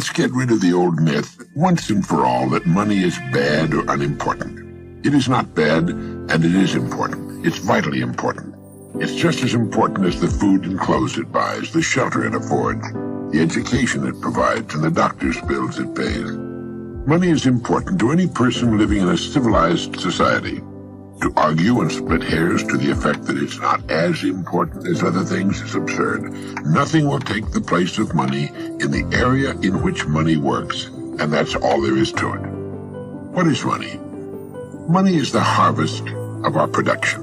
Let's get rid of the old myth, once and for all, that money is bad or unimportant. It is not bad, and it is important. It's vitally important. It's just as important as the food and clothes it buys, the shelter it affords, the education it provides, and the doctor's bills it pays. Money is important to any person living in a civilized society. To argue and split hairs to the effect that it's not as important as other things is absurd. Nothing will take the place of money in the area in which money works, and that's all there is to it. What is money? Money is the harvest of our production.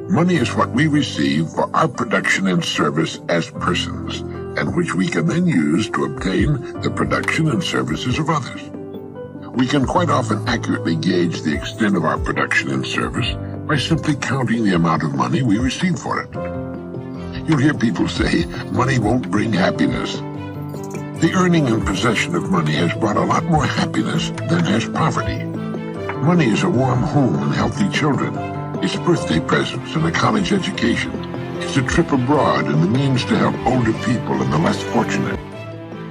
Money is what we receive for our production and service as persons, and which we can then use to obtain the production and services of others. We can quite often accurately gauge the extent of our production and service by simply counting the amount of money we receive for it. You'll hear people say, money won't bring happiness. The earning and possession of money has brought a lot more happiness than has poverty. Money is a warm home and healthy children. It's birthday presents and a college education. It's a trip abroad and the means to help older people and the less fortunate.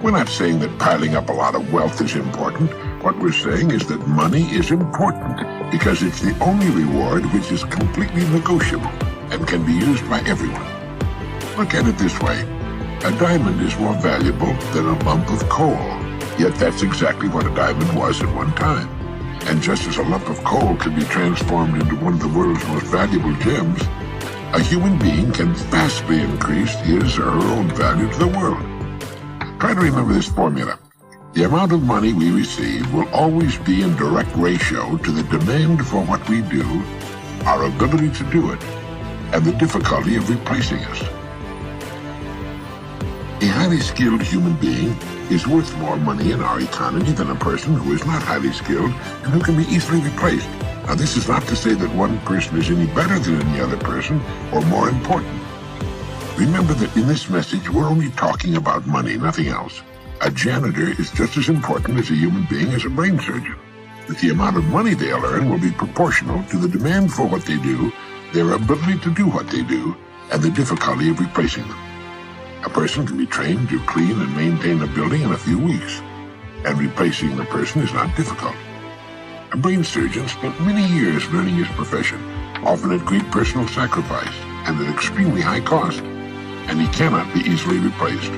We're not saying that piling up a lot of wealth is important. What we're saying is that money is important because it's the only reward which is completely negotiable and can be used by everyone. Look at it this way. A diamond is more valuable than a lump of coal. Yet that's exactly what a diamond was at one time. And just as a lump of coal can be transformed into one of the world's most valuable gems, a human being can vastly increase his or her own value to the world. Try to remember this formula. The amount of money we receive will always be in direct ratio to the demand for what we do, our ability to do it, and the difficulty of replacing us. A highly skilled human being is worth more money in our economy than a person who is not highly skilled and who can be easily replaced. Now, this is not to say that one person is any better than any other person or more important. Remember that in this message, we're only talking about money, nothing else. A janitor is just as important as a human being as a brain surgeon. But the amount of money they'll earn will be proportional to the demand for what they do, their ability to do what they do, and the difficulty of replacing them. A person can be trained to clean and maintain a building in a few weeks, and replacing the person is not difficult. A brain surgeon spent many years learning his profession, often at great personal sacrifice and at extremely high cost, and he cannot be easily replaced.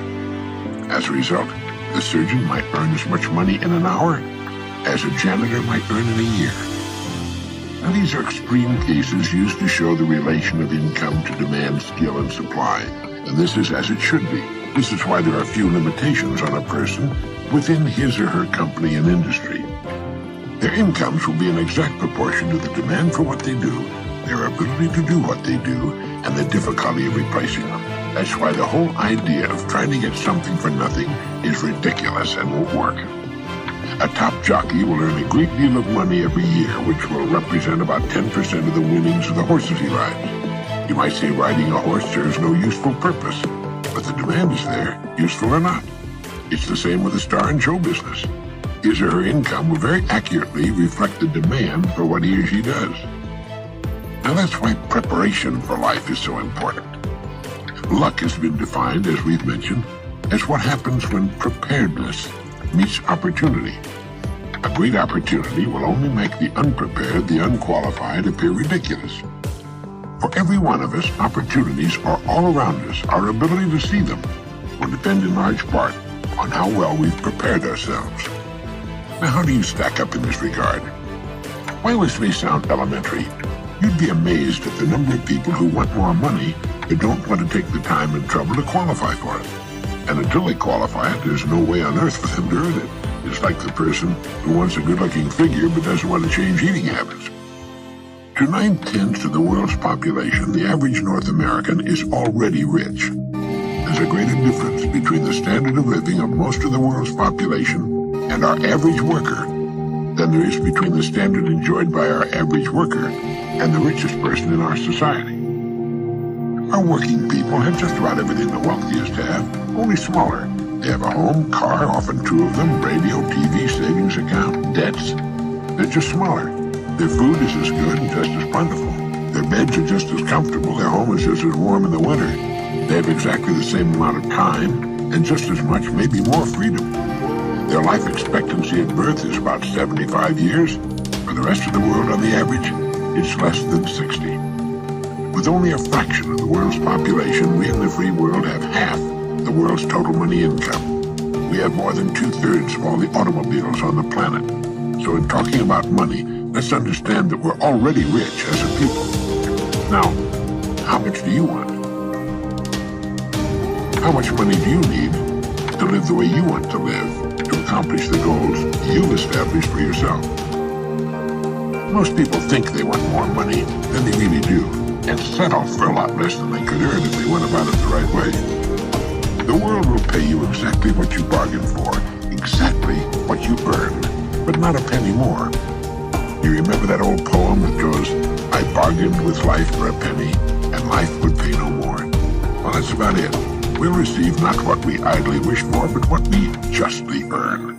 As a result, the surgeon might earn as much money in an hour as a janitor might earn in a year. Now, these are extreme cases used to show the relation of income to demand, skill, and supply, and this is as it should be. This is why there are few limitations on a person within his or her company and industry. Their incomes will be in exact proportion to the demand for what they do, their ability to do what they do, and the difficulty of replacing them. That's why the whole idea of trying to get something for nothing is ridiculous and won't work. A top jockey will earn a great deal of money every year, which will represent about 10% of the winnings of the horses he rides. You might say riding a horse serves no useful purpose, but the demand is there, useful or not. It's the same with a star in show business. His or her income will very accurately reflect the demand for what he or she does. Now that's why preparation for life is so important. Luck has been defined, as we've mentioned, as what happens when preparedness meets opportunity. A great opportunity will only make the unprepared, the unqualified, appear ridiculous. For every one of us, opportunities are all around us. Our ability to see them will depend in large part on how well we've prepared ourselves. Now, how do you stack up in this regard? While this may sound elementary, you'd be amazed at the number of people who want more money but don't want to take the time and trouble to qualify for it. And until they qualify it, there's no way on earth for them to earn it. It's like the person who wants a good-looking figure but doesn't want to change eating habits. To 9/10 of the world's population, the average North American is already rich. There's a greater difference between the standard of living of most of the world's population and our average worker than there is between the standard enjoyed by our average worker and the richest person in our society. Our working people have just about everything the wealthiest have, only smaller. They have a home, car, often two of them, radio, TV, savings account, debts. They're just smaller. Their food is as good and just as plentiful. Their beds are just as comfortable. Their home is just as warm in the winter. They have exactly the same amount of time and just as much, maybe more freedom. Their life expectancy at birth is about 75 years. For the rest of the world, on the average, it's less than 60. With only a fraction of the world's population, we in the free world have half the world's total money income. We have more than 2/3 of all the automobiles on the planet. So in talking about money, let's understand that we're already rich as a people. Now, how much do you want? How much money do you need to live the way you want to live, to accomplish the goals you've established for yourself? Most people think they want more money than they really do, and settle for a lot less than they could earn if they went about it the right way. The world will pay you exactly what you bargained for, exactly what you earn, but not a penny more. You remember that old poem that goes, "I bargained with life for a penny, and life would pay no more"? Well, that's about it. We'll receive not what we idly wish for, but what we justly earn.